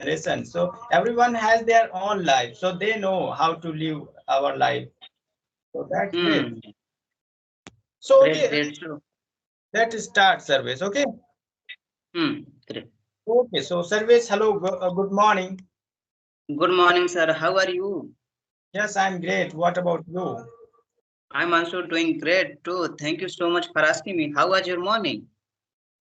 generation. So everyone has their own life, so they know how to live our life. So that's great. Hmm. So Great, okay, great. So, let's start service. Okay. great. Okay. So service. Hello. Good morning. Good morning, sir. How are you? Yes, I'm great. What about you? I'm also doing great too. Thank you so much for asking me. How was your morning?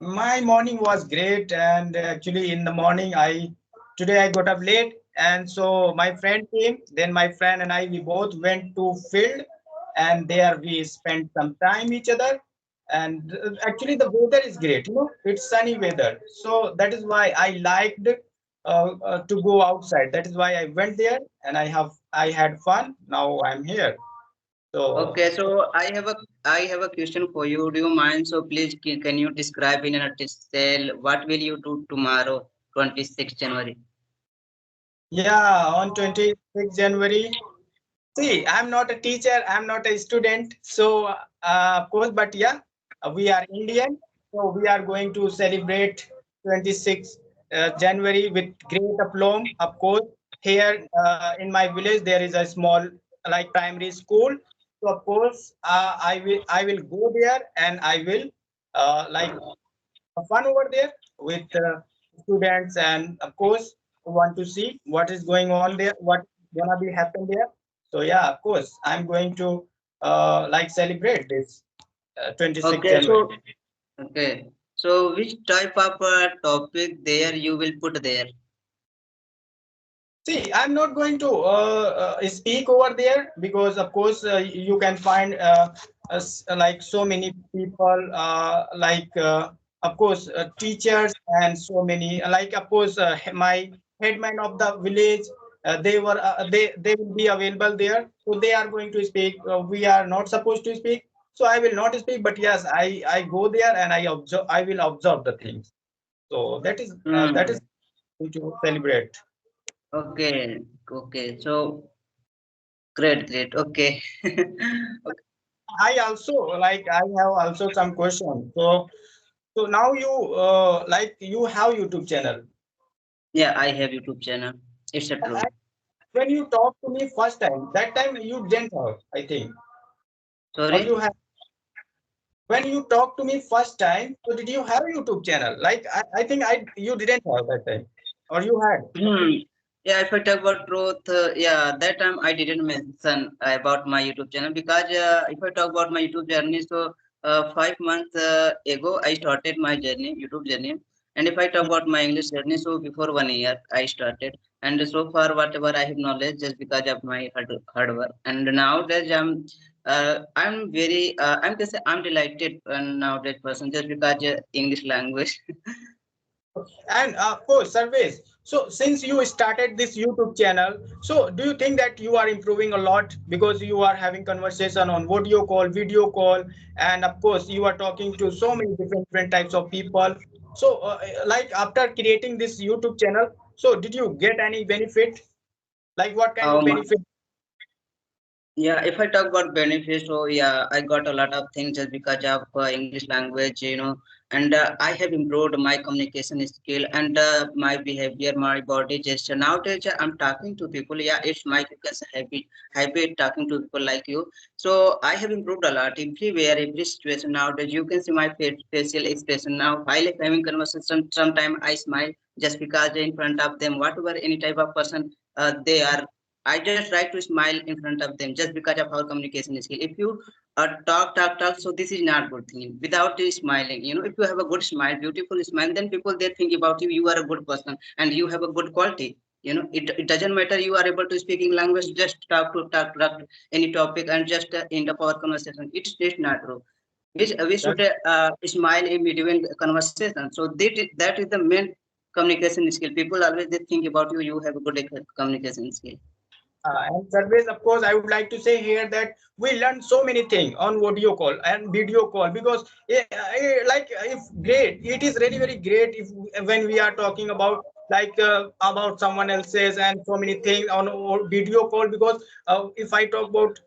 My morning was great, and actually in the morning I today I got up late, and so my friend came. Then my friend and I we both went to field, and there we spent some time each other. And actually the weather is great. It's sunny weather, so that is why I liked to go outside. That is why I went there, and I had fun. Now I'm here. So Okay, so I have a question for you. Do you mind? So please, can you describe in a nutshell what will you do tomorrow, 26 January? yeah, on 26th January. See, I'm not a teacher, I'm not a student. So, of course, but yeah, we are Indian. So, we are going to celebrate 26th January with great aplomb. Of course, here in my village, there is a small, like, primary school. So, of course, I will go there and I will like have fun over there with students, and of course want to see what is going on there, what gonna be happen there. So yeah, of course I'm going to like celebrate this 26th Okay, January. so which type of topic there you will put there? See, I'm not going to speak over there because, of course, you can find like so many people, of course, teachers and so many, like, of course, my headman of the village, they will be available there. So they are going to speak. We are not supposed to speak. So I will not speak, but yes, I go there and I will observe the things. So that is Hmm. going to celebrate. Okay, okay. So great, great. Okay. Okay. I also I have also some questions. So now you like you have YouTube channel. Yeah, I have YouTube channel. It's a I, true. when you talked to me first time, that time you didn't have, I think, or you Sorry. have. When you talked to me first time, so did you have YouTube channel? Like I think you didn't have that time, or you had. Hmm. Yeah, if I talk about growth, yeah, that time I didn't mention about my YouTube channel because if I talk about my YouTube journey, so 5 months ago I started my journey, YouTube journey. And if I talk about my English journey, so before 1 year I started, and so far whatever I have knowledge just because of my hard work. And nowadays I'm very I'm just I'm delighted nowadays person just because English language. And of course, Sarvesh. So since you started this YouTube channel, so do you think that you are improving a lot because you are having conversation on audio call, video call, and of course you are talking to so many different types of people. So like after creating this YouTube channel, so did you get any benefit? Like what kind of Um, benefit? Yeah, if I talk about benefits, so yeah, I got a lot of things just because of English language, and I have improved my communication skill and my behavior, my body gesture. Nowadays, I'm talking to people. Yeah, it's my because habit talking to people like you. So I have improved a lot everywhere, every situation. Nowadays, you can see my facial expression now. While having conversation, sometimes I smile just because in front of them, whatever any type of person they are. I just try to smile in front of them just because of our communication skill. If you talk, so this is not good thing. Without the smiling, if you have a good smile, beautiful smile, then people they think about you. You are a good person and you have a good quality. It doesn't matter you are able to speaking language. Just talk any topic and just end up our conversation. It's not true. We should smile in between conversation. So that is the main communication skill. People always they think about you. You have a good communication skill. And Sarvesh, of course, I would like to say here that we learn so many things on audio call and video call because, like, if great, it is really very great if when we are talking about about someone else's and so many things on video call because if I talk about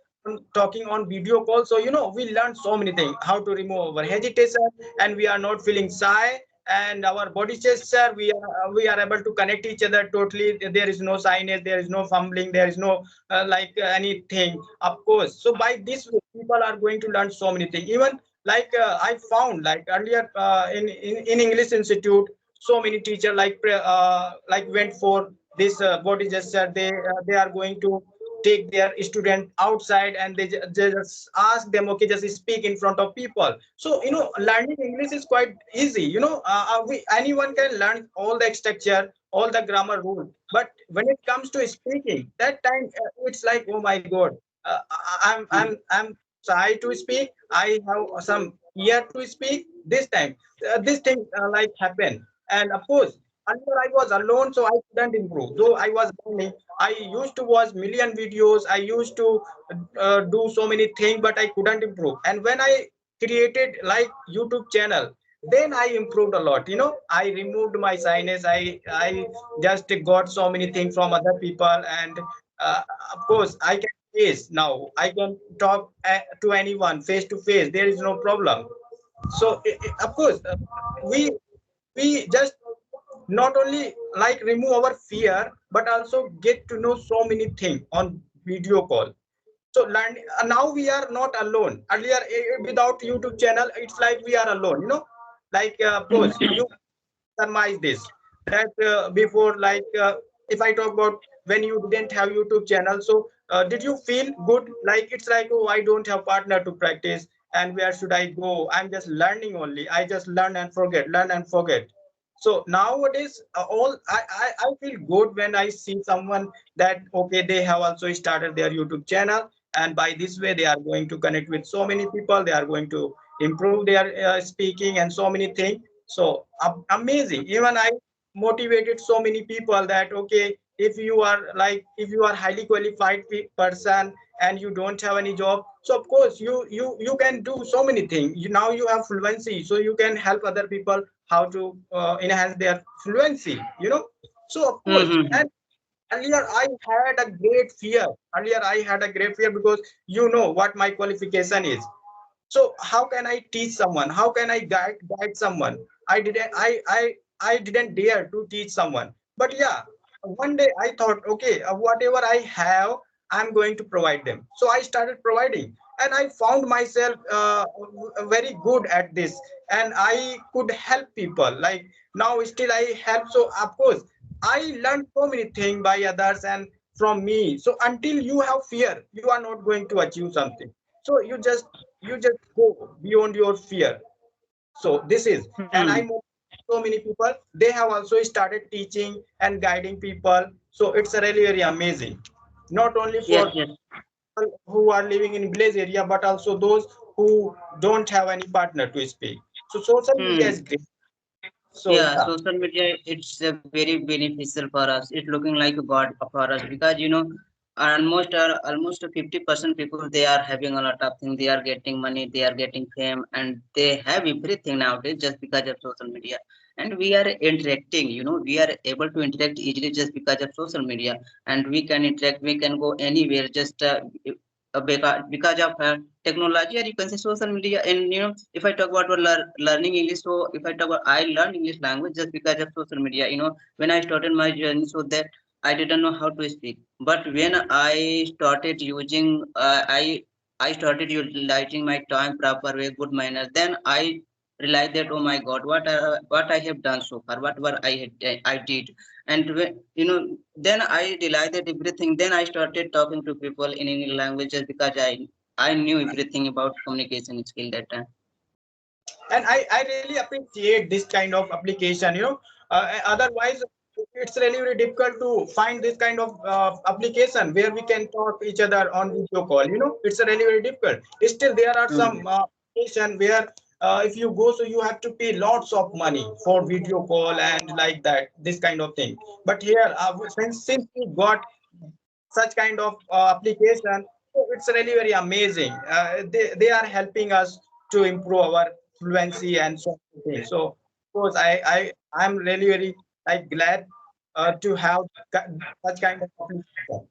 talking on video call, so we learn so many things, how to remove our hesitation and we are not feeling shy, and our body gesture, we are able to connect each other totally. There is no signage, there is no fumbling, there is no anything, of course. So by this way, people are going to learn so many things. Even I found like earlier in English Institute, so many teacher went for this body gesture. They are going to take their student outside, and they just ask them, okay, just speak in front of people. So learning English is quite easy. Anyone can learn all the structure, all the grammar rule, but when it comes to speaking, that time it's like, oh my god, I'm shy to speak. I have some fear to speak. This time, this thing happen. And of course, earlier I was alone, so I couldn't improve. Though I was learning, I used to watch million videos. I used to do so many things, but I couldn't improve. And when I created like YouTube channel, then I improved a lot. I removed my shyness. I just got so many things from other people, and uh, of course I can face now. I can talk to anyone face to face. There is no problem. So of course, we just not only remove our fear, but also get to know so many things on video call. So learn, now we are not alone. Earlier, without YouTube channel, it's like we are alone. Of course, you surmise this, that before, if I talk about when you didn't have YouTube channel, so did you feel good? Like it's like, oh, I don't have partner to practice, and where should I go? I'm just learning only. I just learn and forget, learn and forget. So nowadays, I feel good when I see someone that, okay, they have also started their YouTube channel, and by this way they are going to connect with so many people. They are going to improve their speaking and so many things. So amazing. Even I motivated so many people that, okay, if you are highly qualified person and you don't have any job, so of course you can do so many things. Now you have fluency, so you can help other people how to enhance their fluency. So of course, Mm-hmm. and earlier I had a great fear. Earlier I had a great fear because you know what my qualification is. So how can I teach someone? How can I guide someone? I didn't dare to teach someone. But yeah, one day I thought, okay, whatever I have, I'm going to provide them. So I started providing, and I found myself very good at this, and I could help people. Like now, still I help. So of course, I learned so many things by others and from me. So until you have fear, you are not going to achieve something. So you just go beyond your fear. So this is, and I Hmm. know so many people, they have also started teaching and guiding people. So it's really very amazing, not only Yes, for yes. people who are living in village area, but also those who don't have any partner to speak. So social media is Hmm. great. So Yeah, yeah. social media, it's very beneficial for us. It's looking like a god for us because almost 50% people, they are having a lot of things. They are getting money, they are getting fame, and they have everything nowadays just because of social media. And we are interacting. We are able to interact easily just because of social media, and we can interact. We can go anywhere just because of technology, or you can say social media. And if I talk about learning English, so if I talk about, I learned English language just because of social media. When I started my journey, so that I didn't know how to speak. But when I started using, I started utilizing my time proper way, good manners. Then I realized that, oh my God, what I have done so far, whatever I did. And then I realized that everything. Then I started talking to people in English languages because I knew everything about communication skill that time. And I really appreciate this kind of application. Otherwise it's really very difficult to find this kind of application where we can talk to each other on video call. It's really very difficult. Still there are Hmm. some application where if you go, so you have to pay lots of money for video call and like that, this kind of thing. But here since we got such kind of application, so it's really very amazing. They are helping us to improve our fluency and so many things. So of course I'm really very glad to have such kind of application.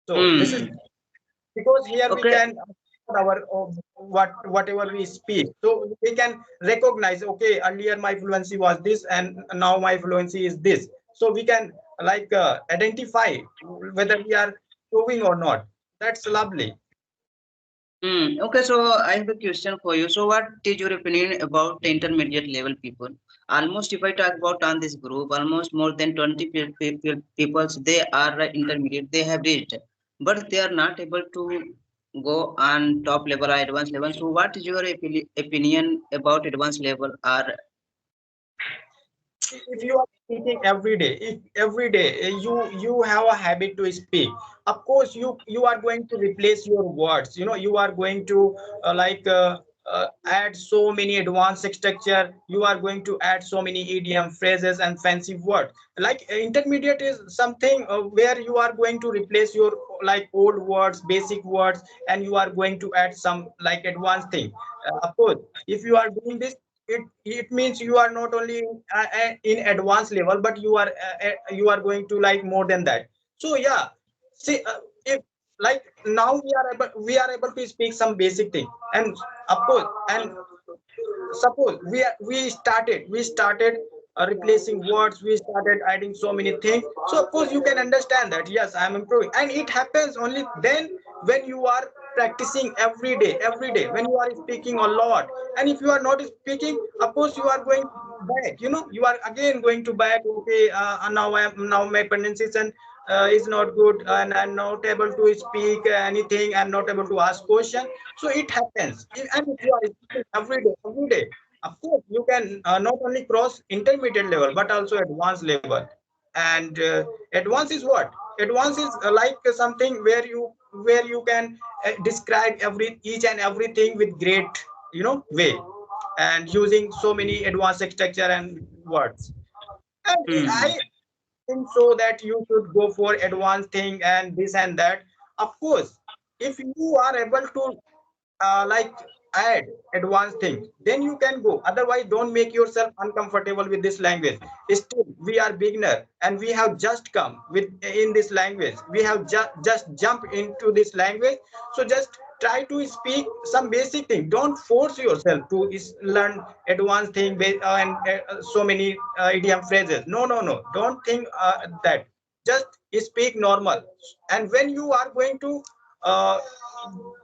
So this is Hmm. because here we Okay. can. our whatever we speak, so we can recognize, okay, earlier my fluency was this and now my fluency is this. So we can identify whether we are improving or not. That's lovely. Okay, so I have a question for you. So, what is your opinion about the intermediate level people? Almost, if I talk about on this group, almost more than 20 people, they are intermediate. They have reached, but they are not able to go on top level or advanced level. So, what is your opinion about advanced level? Or If you are speaking every day, if every day you have a habit to speak, of course you are going to replace your words. You are going to add so many advanced structure. You are going to add so many idiom phrases and fancy words. Intermediate is something where you are going to replace your old words, basic words, and you are going to add some advanced thing. Of course, if you are doing this, it means you are not only in advanced level, but you are going to more than that. So yeah, see, if now we are able to speak some basic thing, and of course, and suppose we started replacing words, we started adding so many things. So of course you can understand that yes, I am improving, and it happens only then when you are practicing every day, when you are speaking a lot. And if you are not speaking, of course you are going back, you are again going to back. Okay, now my pronunciation is not good, and I'm not able to speak anything, I'm not able to ask question. So it happens. And if you are speaking every day, of course you can not only cross intermediate level but also advanced level. And advanced is what? Advanced is something where you can describe each and everything with great way, and using so many advanced structure and words. And hmm, I think so that you should go for advanced thing and this and that. Of course, if you are able to like add advanced things, then you can go. Otherwise, don't make yourself uncomfortable with this language. Still, we are beginner and we have just come with in this language. We have just jumped into this language. So just try to speak some basic thing. Don't force yourself to learn advanced thing and so many idiom phrases. No, no, no. Don't think that. Just speak normal. And when you are going to uh,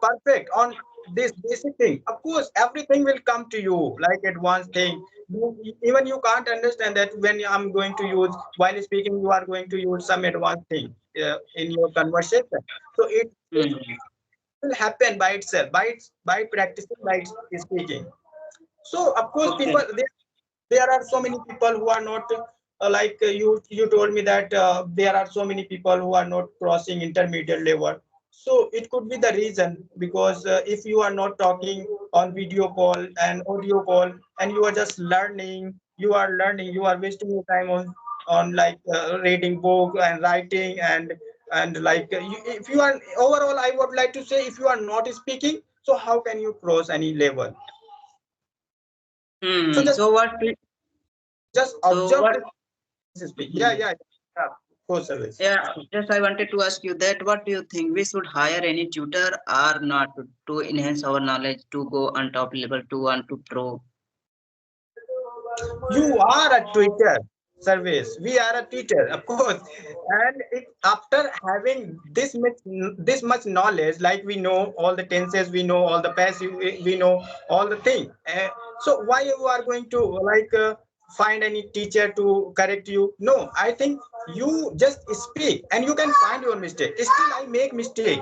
perfect on this basic thing, of course everything will come to you like advanced thing. Even you can't understand that when I'm going to use, while speaking you are going to use some advanced thing in your conversation. So it hmm. will happen by itself, by practicing, by speaking. So of course Okay. people, there are so many people who are not you told me that there are so many people who are not crossing intermediate level. So it could be the reason, because if you are not talking on video call and audio call, and you are just learning, you are wasting your time on reading book and writing, and if you are overall, I would like to say, if you are not speaking, so how can you cross any level? So just So what? So observe what? this. Speak. Yeah, Hmm. yeah, yeah. Course service. Yeah, just I wanted to ask you that what do you think we should hire any tutor or not to enhance our knowledge to go on top level to and to pro? You are a teacher, service. We are a teacher, of course. And after having this much knowledge, like we know all the tenses, we know all the passive, we know all the thing. So why you are going to find any teacher to correct you? No, I think you just speak and you can find your mistake. Still, I make mistake,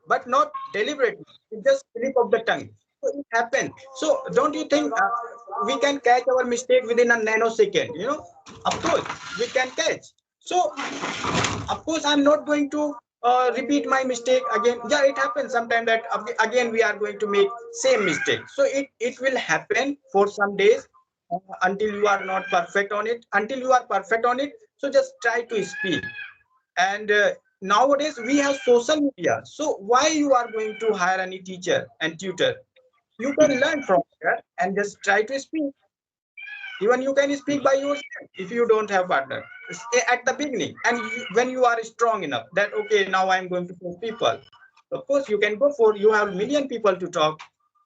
but not deliberately. It just slip of the tongue. So it happens. So don't you think we can catch our mistake within a nanosecond? Of course we can catch. So of course I'm not going to repeat my mistake again. Yeah, it happens sometimes that again we are going to make same mistake. So it will happen for some days, until you are not perfect on it. Until you are perfect on it, so just try to speak. And nowadays we have social media, so why you are going to hire any teacher and tutor? You can learn from her and just try to speak. Even you can speak by yourself if you don't have partner. At the beginning, and when you are strong enough that okay, now I'm going to tell people. Of course, you can go for, you have million people to talk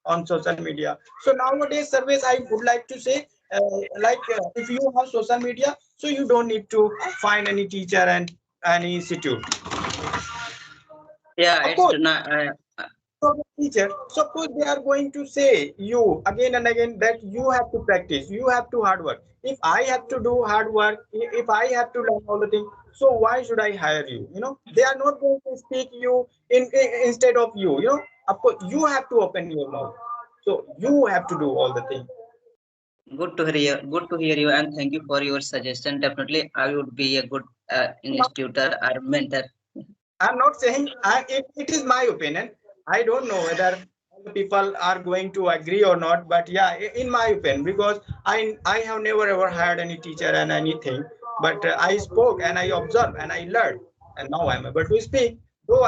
on social media. So nowadays, service, I would like to say, if you have social media, so you don't need to find any teacher and any institute. Yeah, Of it's course, not. from the teacher, suppose they are going to say you again and again that you have to practice, you have to hard work. If I have to do hard work, if I have to learn all the things, so why should I hire you? They are not going to speak you instead of you. Of course, you have to open your mouth, so you have to do all the things. Good to hear you. Good to hear you, and thank you for your suggestion. Definitely, I would be a good English tutor or mentor. I'm not saying it is my opinion. I don't know whether other people are going to agree or not, but yeah, in my opinion, because I have never ever had any teacher and anything, but I spoke and I observed and I learned, and now I'm able to speak. Though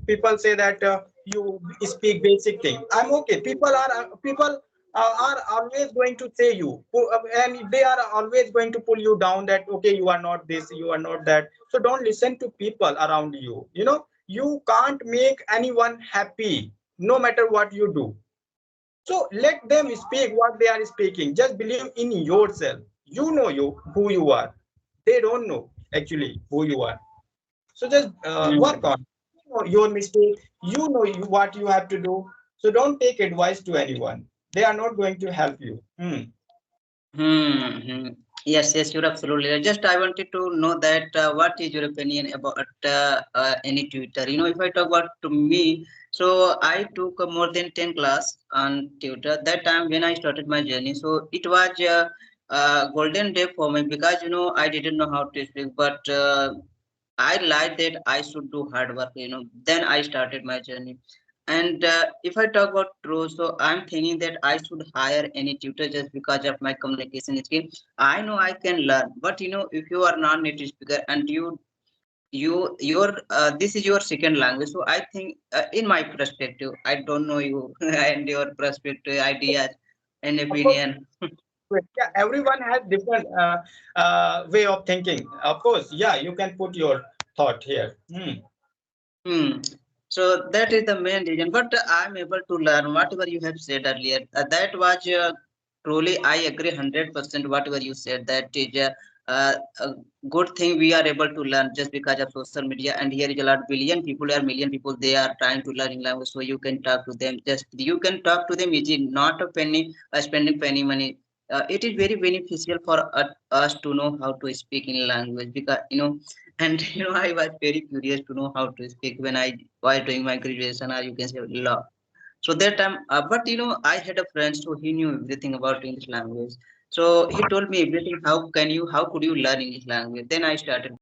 people say that you speak basic thing, I'm okay. People are always going to say and they are always going to pull you down, that okay, you are not this, you are not that. So don't listen to people around you. You can't make anyone happy no matter what you do. So let them speak what they are speaking. Just believe in yourself. You know who you are. They don't know actually who you are. So just work Hmm. on, your mistake. What you have to do. So don't take advice to anyone. They are not going to help you. Hmm. Yes, yes, you're absolutely right. Just I wanted to know that what is your opinion about any tutor? If I talk about to me, so I took more than 10 class on tutor. That time when I started my journey, so it was a golden day for me because I didn't know how to speak, but I like that I should do hard work. Then I started my journey. And if I talk about true, so I'm thinking that I should hire any tutor just because of my communication skill. I know I can learn, but if you are non-native speaker and your this is your second language, so I think in my perspective, I don't know you and your perspective, ideas, and Of course, opinion. yeah, everyone has different way of thinking. Of course, yeah, you can put your thought here. Hmm. So that is the main reason. But I'm able to learn whatever you have said earlier. That was truly, I agree 100% whatever you said. That is a good thing we are able to learn just because of social media. And here is a lot billion people or million people, they are trying to learn language. So you can talk to them. Just you can talk to them. It is not a penny, spending penny money. It is very beneficial for us to know how to speak in language because and I was very curious to know how to speak when I was doing my graduation, or you can say law. So that time, but I had a friend, so he knew everything about English language. So he told me everything. How could you learn English language? Then I started